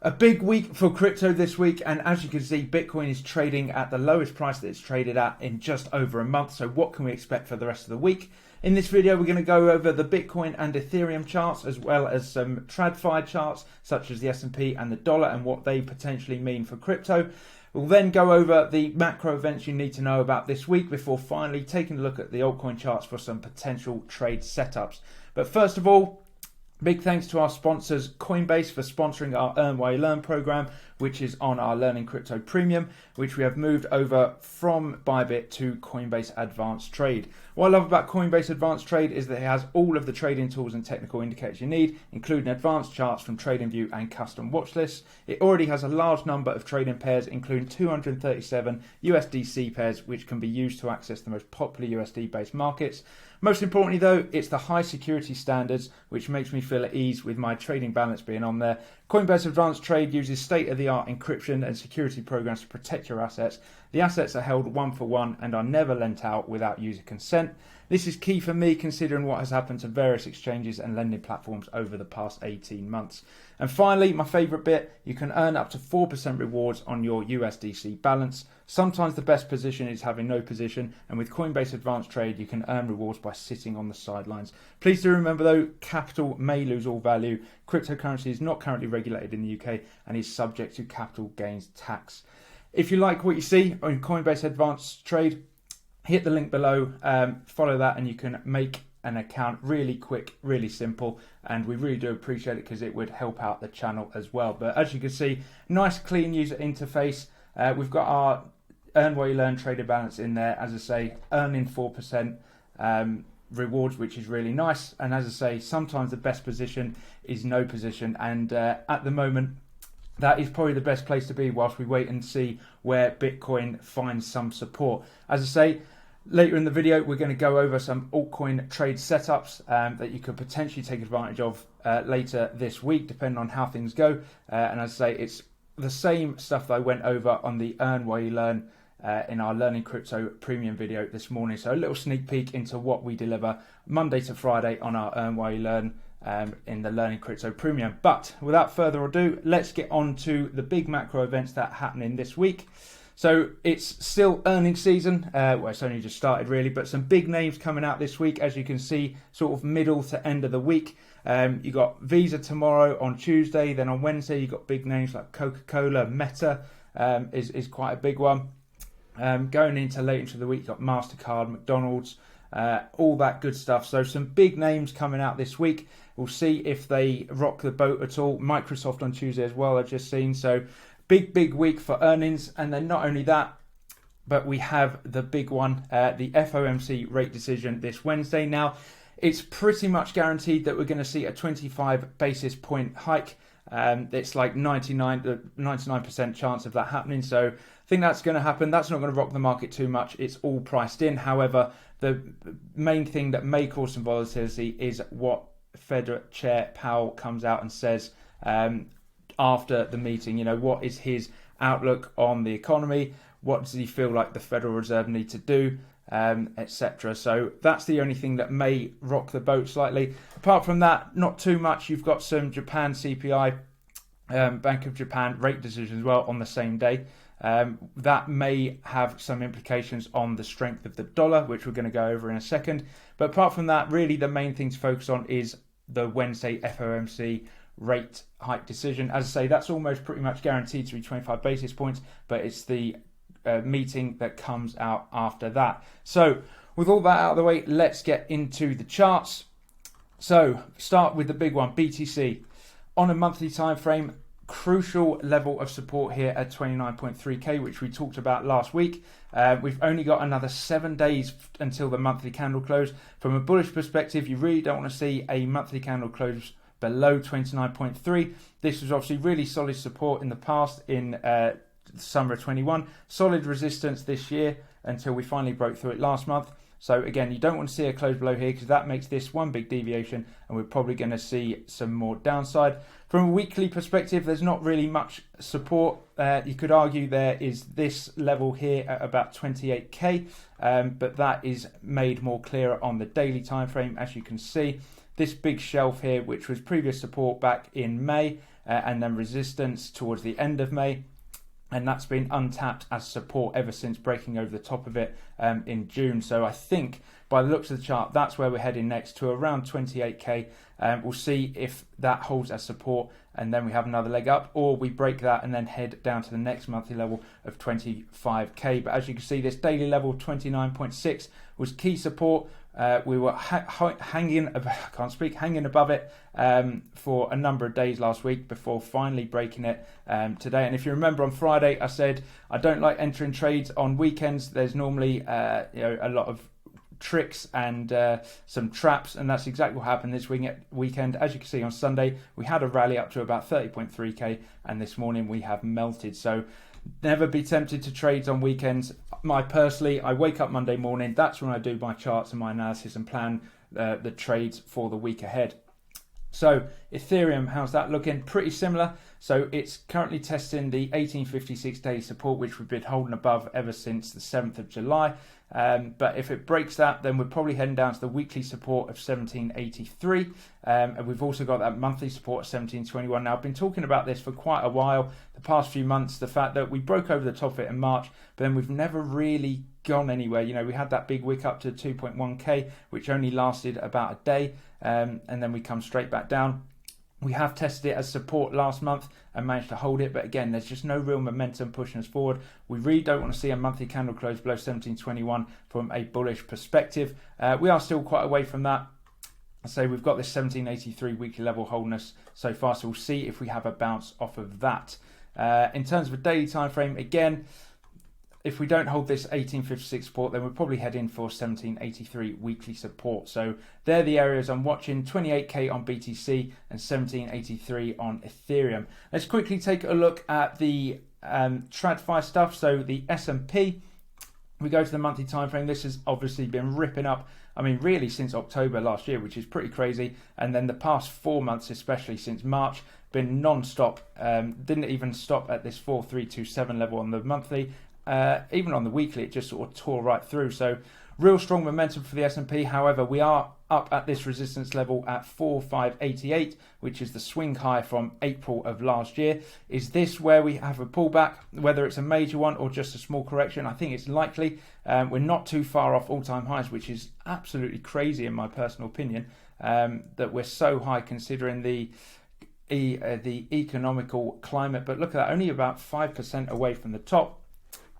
A big week for crypto this week, and as you can see, Bitcoin is trading at the lowest price that it's traded at in just over a month. So what can we expect for the rest of the week? In this video, we're going to go over the Bitcoin and Ethereum charts, as well as some TradFi charts, such as the S&P and the dollar, and what they potentially mean for crypto. We'll then go over the macro events you need to know about this week before finally taking a look at the altcoin charts for some potential trade setups. But first of all, big thanks to our sponsors, Coinbase, for sponsoring our Earn While You Learn program, which is on our Learning Crypto Premium, which we have moved over from Bybit to Coinbase Advanced Trade. What I love about Coinbase Advanced Trade is that it has all of the trading tools and technical indicators you need, including advanced charts from TradingView and custom watch lists. It already has a large number of trading pairs, including 237 USDC pairs, which can be used to access the most popular USD-based markets. Most importantly though, it's the high security standards, which makes me feel at ease with my trading balance being on there. Coinbase Advanced Trade uses state-of-the-art encryption and security programs to protect your assets. The assets are held one for one and are never lent out without user consent. This is key for me considering what has happened to various exchanges and lending platforms over the past 18 months. And finally, my favourite bit, you can earn up to 4% rewards on your USDC balance. Sometimes the best position is having no position, and with Coinbase Advanced Trade, you can earn rewards by sitting on the sidelines. Please do remember though, capital may lose all value. Cryptocurrency is not currently regulated in the UK and is subject to capital gains tax. If you like what you see on Coinbase Advanced Trade, hit the link below, follow that, and you can make an account really quick, really simple, and we really do appreciate it because it would help out the channel as well. But as you can see, nice clean user interface. We've got our Earn While You Learn trader balance in there, as I say, earning 4% rewards, which is really nice. And as I say, sometimes the best position is no position, and at the moment that is probably the best place to be whilst we wait and see where Bitcoin finds some support. As I say, later in the video, we're going to go over some altcoin trade setups that you could potentially take advantage of later this week, depending on how things go. And as I say, it's the same stuff that I went over on the Earn While You Learn in our Learning Crypto Premium video this morning. So a little sneak peek into what we deliver Monday to Friday on our Earn While You Learn in the Learning Crypto Premium. But without further ado, let's get on to the big macro events that are happening this week. So it's still earnings season. Well, it's only just started really, but some big names coming out this week, as you can see, sort of middle to end of the week. You got Visa tomorrow on Tuesday. Then on Wednesday, you got big names like Coca-Cola, Meta is quite a big one. Going into late into the week, you got MasterCard, McDonald's, all that good stuff. So some big names coming out this week. We'll see if they rock the boat at all. Microsoft on Tuesday as well, I've just seen. So big week for earnings. And then not only that, but we have the big one, the FOMC rate decision this Wednesday. Now, it's pretty much guaranteed that we're going to see a 25 basis point hike. It's like 99% chance of that happening. So I think that's going to happen. That's not going to rock the market too much. It's all priced in. However, the main thing that may cause some volatility is what Fed Chair Powell comes out and says after the meeting. You know, what is his outlook on the economy? What does he feel like the Federal Reserve need to do, etc. So that's the only thing that may rock the boat slightly. Apart from that, not too much. You've got some Japan CPI, Bank of Japan rate decision as well on the same day. That may have some implications on the strength of the dollar, which we're going to go over in a second. But apart from that, really the main thing to focus on is the Wednesday FOMC rate hike decision. As I say, that's almost pretty much guaranteed to be 25 basis points, but it's the meeting that comes out after that. So with all that out of the way, let's get into the charts. So start with the big one, BTC. On a monthly time frame, crucial level of support here at 29.3k, which we talked about last week. We've only got another 7 days until the monthly candle close. From a bullish perspective, you really don't want to see a monthly candle close below 29.3. This was obviously really solid support in the past in summer of 21. Solid resistance this year until we finally broke through it last month. So again, you don't want to see a close below here because that makes this one big deviation and we're probably going to see some more downside. From a weekly perspective, there's not really much support. You could argue there is this level here at about 28k, but that is made more clearer on the daily time frame. As you can see, this big shelf here, which was previous support back in May, and then resistance towards the end of May. And that's been untapped as support ever since breaking over the top of it in June. So I think by the looks of the chart, that's where we're heading next, to around 28k. We'll see if that holds as support and then we have another leg up, or we break that and then head down to the next monthly level of 25k. But as you can see, this daily level 29.6 was key support. We were hanging above it for a number of days last week before finally breaking it today. And if you remember on Friday, I said I don't like entering trades on weekends. There's normally a lot of tricks and some traps, and that's exactly what happened this weekend. As you can see, on Sunday we had a rally up to about 30.3k, and this morning we have melted. So never be tempted to trade on weekends. I wake up Monday morning, that's when I do my charts and my analysis and plan the trades for the week ahead. So Ethereum, how's that looking? Pretty similar. So it's currently testing the 1856 daily support, which we've been holding above ever since the 7th of July. But if it breaks that, then we're probably heading down to the weekly support of 1783. And we've also got that monthly support of 1721. Now, I've been talking about this for quite a while, the past few months, the fact that we broke over the top of it in March, but then we've never really gone anywhere. You know, we had that big wick up to 2.1k, which only lasted about a day, and then we come straight back down. We have tested it as support last month and managed to hold it, but again, there's just no real momentum pushing us forward. We really don't want to see a monthly candle close below 1721 from a bullish perspective. We are still quite away from that. So we've got this 1783 weekly level holding us so far, so we'll see if we have a bounce off of that. In terms of a daily time frame, again, if we don't hold this 1856 support, then we're probably heading for 1783 weekly support. So they're the areas I'm watching: 28k on BTC and 1783 on Ethereum. Let's quickly take a look at the TradFi stuff. So the S&P, we go to the monthly time frame. This has obviously been ripping up, I mean, really since October last year, which is pretty crazy. And then the past 4 months, especially since March, been non-stop. Didn't even stop at this 4327 level on the monthly. Even on the weekly, it just sort of tore right through. So real strong momentum for the S&P. However, we are up at this resistance level at 4588, which is the swing high from April of last year. Is this where we have a pullback, whether it's a major one or just a small correction? I think it's likely. We're not too far off all-time highs, which is absolutely crazy in my personal opinion, that we're so high considering the economical climate. But look at that, only about 5% away from the top.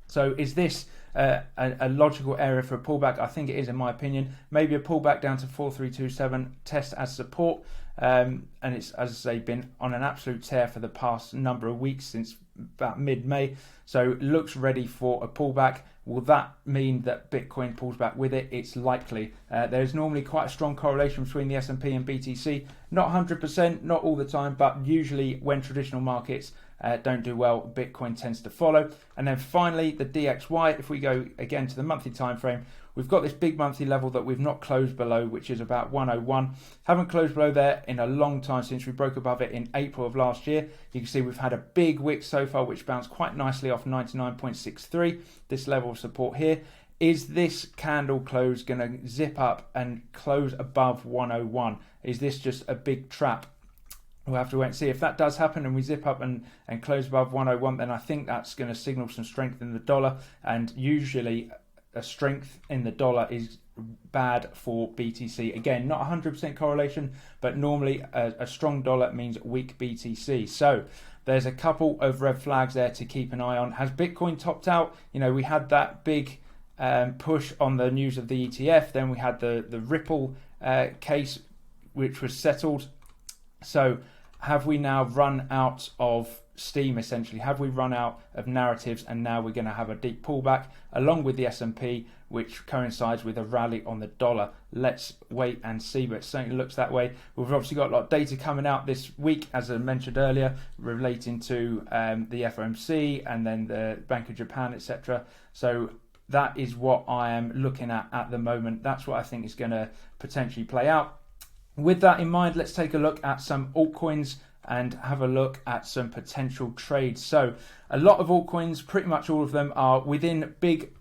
So is this a logical area for a pullback? I think it is, in my opinion. Maybe a pullback down to 4327, test as support. And it's, as I say, been on an absolute tear for the past number of weeks, since about mid-May. So looks ready for a pullback. Will that mean that Bitcoin pulls back with it? It's likely. There's normally quite a strong correlation between the S&P and BTC. Not 100%, not all the time, but usually when traditional markets don't do well, Bitcoin tends to follow. And then finally, the DXY, if we go again to the monthly time frame, we've got this big monthly level that we've not closed below, which is about 101. Haven't closed below there in a long time, since we broke above it in April of last year. You can see we've had a big wick so far, which bounced quite nicely off 99.63, this level of support here. Is this candle close going to zip up and close above 101? Is this just a big trap? We'll have to wait and see. If that does happen and we zip up and close above 101, then I think that's going to signal some strength in the dollar. And usually a strength in the dollar is bad for BTC. Again, not 100% correlation, but normally a strong dollar means weak BTC. So there's a couple of red flags there to keep an eye on. Has Bitcoin topped out? You know, we had that big push on the news of the ETF. Then we had the Ripple case, which was settled. So have we now run out of steam, essentially? Have we run out of narratives, and now we're going to have a deep pullback along with the S&P, which coincides with a rally on the dollar? Let's wait and see, but it certainly looks that way. We've obviously got a lot of data coming out this week, as I mentioned earlier, relating to the FOMC and then the Bank of Japan, etc. So that is what I am looking at the moment. That's what I think is going to potentially play out. With that in mind, let's take a look at some altcoins and have a look at some potential trades. So a lot of altcoins, pretty much all of them, are within big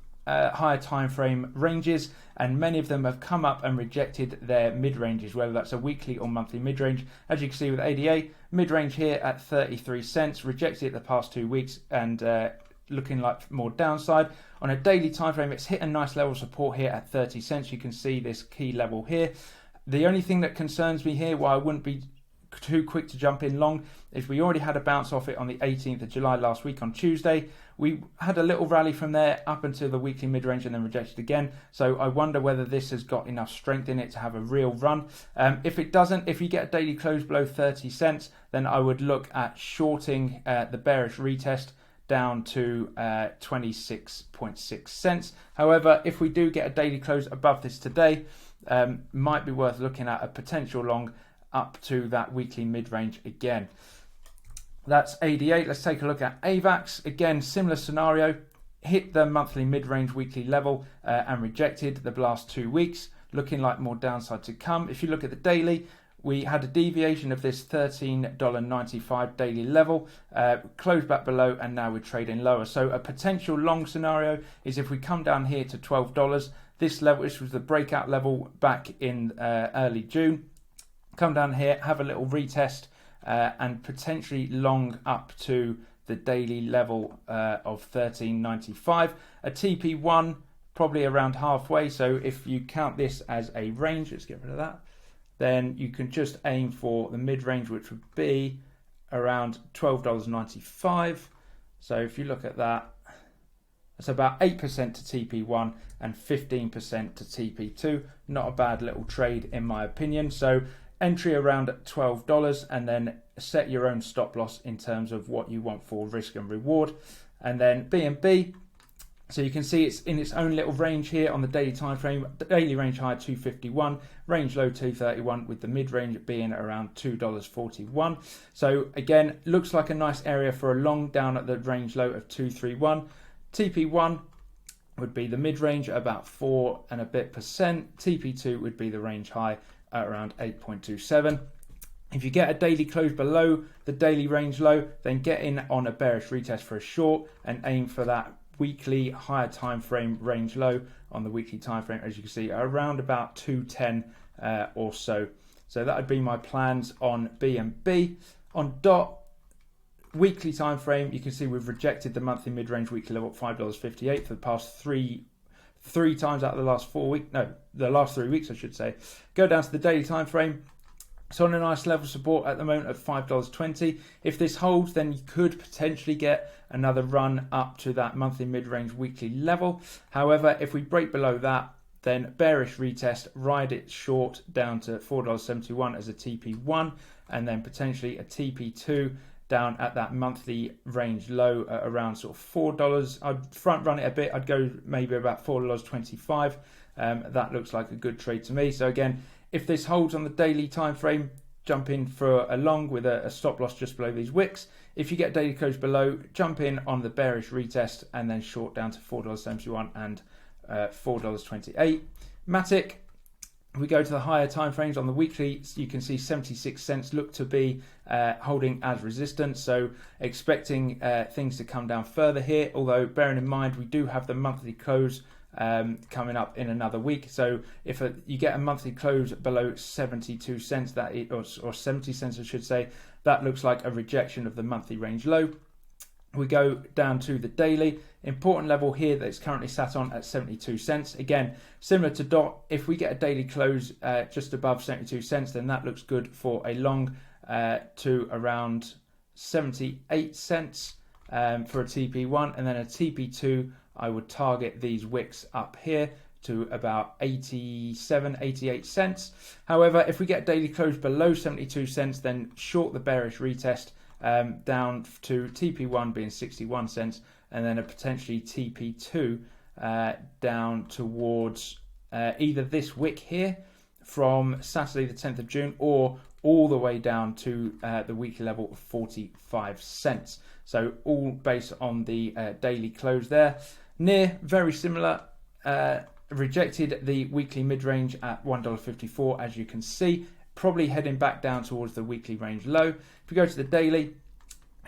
higher time frame ranges, and many of them have come up and rejected their mid ranges, whether that's a weekly or monthly mid range. As you can see with ADA, mid range here at 33 cents, rejected it the past 2 weeks, and looking like more downside. On a daily time frame, it's hit a nice level of support here at 30 cents. You can see this key level here. The only thing that concerns me here, why I wouldn't be too quick to jump in long, is we already had a bounce off it on the 18th of July last week on Tuesday. We had a little rally from there up until the weekly mid-range and then rejected again. So I wonder whether this has got enough strength in it to have a real run. If it doesn't, if you get a daily close below 30 cents, then I would look at shorting the bearish retest down to 26.6 cents. However, if we do get a daily close above this today, might be worth looking at a potential long up to that weekly mid-range again. That's AD8. Let's take a look at AVAX. Again, similar scenario. Hit the monthly mid-range weekly level and rejected the last 2 weeks. Looking like more downside to come. If you look at the daily, we had a deviation of this $13.95 daily level, closed back below, and now we're trading lower. So a potential long scenario is if we come down here to $12. This level, this was the breakout level back in early June. Come down here, have a little retest, and potentially long up to the daily level of $13.95. A TP1 probably around halfway. So if you count this as a range, let's get rid of that, then you can just aim for the mid-range, which would be around $12.95. So if you look at that, that's about 8% to TP1 and 15% to TP2. Not a bad little trade in my opinion. So entry around at $12, and then set your own stop loss in terms of what you want for risk and reward. And then BNB, so you can see it's in its own little range here on the daily time frame. Daily range high 251, range low 231, with the mid range being around $2.41. So again, looks like a nice area for a long down at the range low of 231. TP1 would be the mid range at about 4 and a bit percent. TP2 would be the range high at around 8.27. If you get a daily close below the daily range low, then get in on a bearish retest for a short and aim for that weekly higher time frame range low on the weekly time frame, as you can see, around about 210 or so. So that would be my plans on BNB. On DOT, weekly time frame, you can see we've rejected the monthly mid-range weekly level at $5.58 for the past three times out of the last 4 weeks. No, the last 3 weeks, I should say. Go down to the daily time frame. It's on a nice level of support at the moment at $5.20. If this holds, then you could potentially get another run up to that monthly mid-range weekly level. However, if we break below that, then bearish retest, ride it short down to $4.71 as a TP1, and then potentially a TP2 down at that monthly range low at around sort of $4. I'd front run it a bit. I'd go maybe about $4.25. That looks like a good trade to me. So again, if this holds on the daily time frame, jump in for a long with a stop loss just below these wicks. If you get daily close below, jump in on the bearish retest and then short down to $4.71 and $4.28. Matic, we go to the higher time frames on the weekly, you can see 76 cents look to be holding as resistance. So expecting things to come down further here, although bearing in mind we do have the monthly close coming up in another week. So if you get a monthly close below 72 cents, or 70 cents I should say, that looks like a rejection of the monthly range low. We go down to the daily. Important level here that it's currently sat on at 72 cents. Again, similar to DOT, if we get a daily close just above 72 cents, then that looks good for a long to around 78 cents for a TP1, and then a TP2, I would target these wicks up here to about 87, 88 cents. However, if we get daily close below 72 cents, then short the bearish retest down to TP1 being 61 cents, and then a potentially TP2 down towards either this wick here from Saturday the 10th of June or all the way down to the weekly level of 45 cents. So all based on the daily close there. Near, very similar, rejected the weekly mid-range at $1.54, as you can see, probably heading back down towards the weekly range low. If we go to the daily,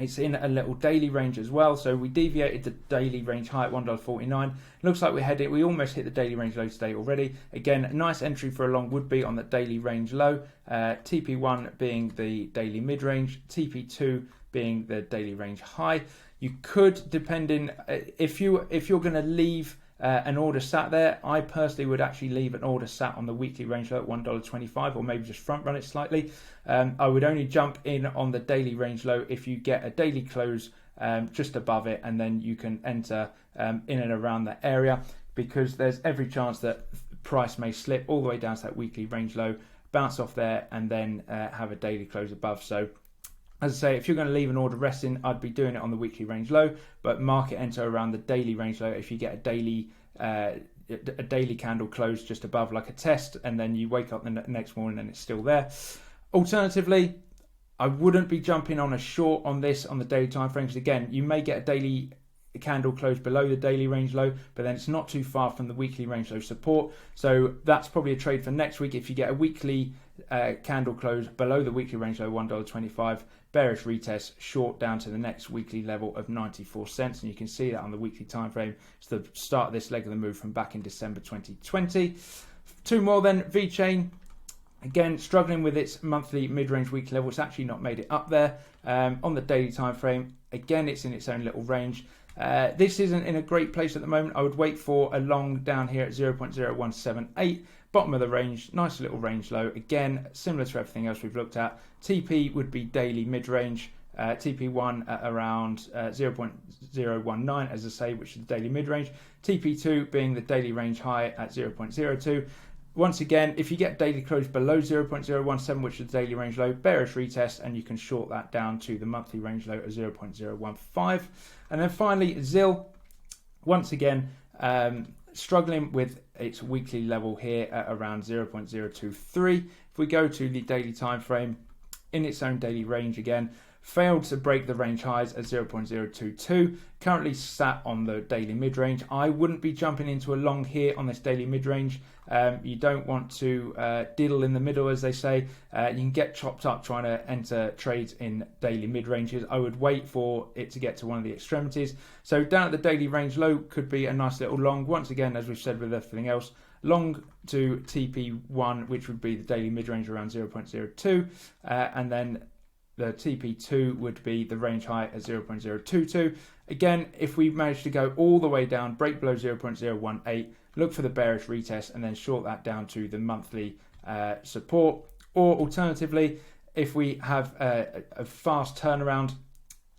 It's in a little daily range as well. So we deviated the daily range high at $1.49. Looks like we almost hit the daily range low today already. Again, a nice entry for a long would be on the daily range low. TP1 being the daily mid range, TP2 being the daily range high. You could, depending, if you're going to leave an order sat there, I personally would actually leave an order sat on the weekly range low at $1.25, or maybe just front run it slightly. I would only jump in on the daily range low if you get a daily close just above it, and then you can enter in and around that area, because there's every chance that price may slip all the way down to that weekly range low, bounce off there, and then have a daily close above. So as I say, if you're going to leave an order resting, I'd be doing it on the weekly range low, but market enter around the daily range low if you get a daily candle close just above, like a test, and then you wake up the next morning and it's still there. Alternatively, I wouldn't be jumping on a short on this on the daily time frames. Again, you may get a daily candle close below the daily range low, but then it's not too far from the weekly range low support. So that's probably a trade for next week. If you get a weekly candle close below the weekly range low, $1.25, bearish retest, short down to the next weekly level of 94 cents. And you can see that on the weekly time frame. It's the start of this leg of the move from back in December 2020. Two more then, VeChain. Again, struggling with its monthly mid-range weekly level. It's actually not made it up there. On the daily time frame, again, it's in its own little range. This isn't in a great place at the moment. I would wait for a long down here at 0.0178. Bottom of the range, nice little range low. Again, similar to everything else we've looked at. TP would be daily mid-range. TP1 at around 0.019, as I say, which is the daily mid-range. TP2 being the daily range high at 0.02. Once again, if you get daily close below 0.017, which is the daily range low, bearish retest, and you can short that down to the monthly range low of 0.015. And then finally, ZIL, once again, struggling with its weekly level here at around 0.023. If we go to the daily time frame, in its own daily range again, failed to break the range highs at 0.022, currently sat on the daily mid-range. I wouldn't be jumping into a long here on this daily mid-range. You don't want to diddle in the middle, as they say. You can get chopped up trying to enter trades in daily mid-ranges. I would wait for it to get to one of the extremities. So down at the daily range low could be a nice little long. Once again, as we've said with everything else, long to TP1, which would be the daily mid-range around 0.02, and then the TP2 would be the range high at 0.022. Again, if we manage to go all the way down, break below 0.018, look for the bearish retest and then short that down to the monthly support. Or alternatively, if we have a fast turnaround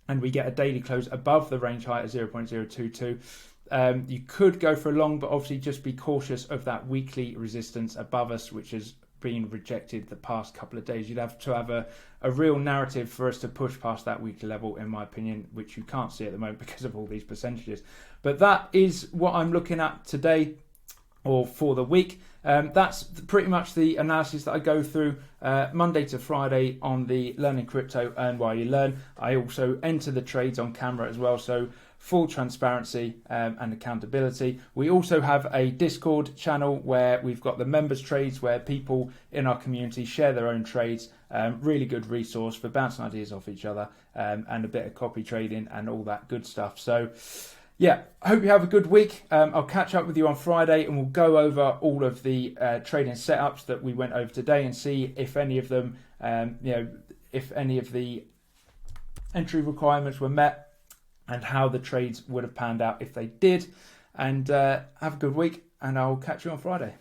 and we get a daily close above the range high at 0.022, you could go for a long, but obviously just be cautious of that weekly resistance above us, which has been rejected the past couple of days. You'd have to have a real narrative for us to push past that weekly level, in my opinion, which you can't see at the moment because of all these percentages. But that is what I'm looking at today, or for the week. That's pretty much the analysis that I go through Monday to Friday on the Learning Crypto Earn While You Learn. I also enter the trades on camera as well, so full transparency and accountability. We also have a Discord channel where we've got the members trades, where people in our community share their own trades. Really good resource for bouncing ideas off each other, and a bit of copy trading and all that good stuff. So yeah, I hope you have a good week. I'll catch up with you on Friday and we'll go over all of the trading setups that we went over today and see if any of them, if any of the entry requirements were met, and how the trades would have panned out if they did. And have a good week, and I'll catch you on Friday.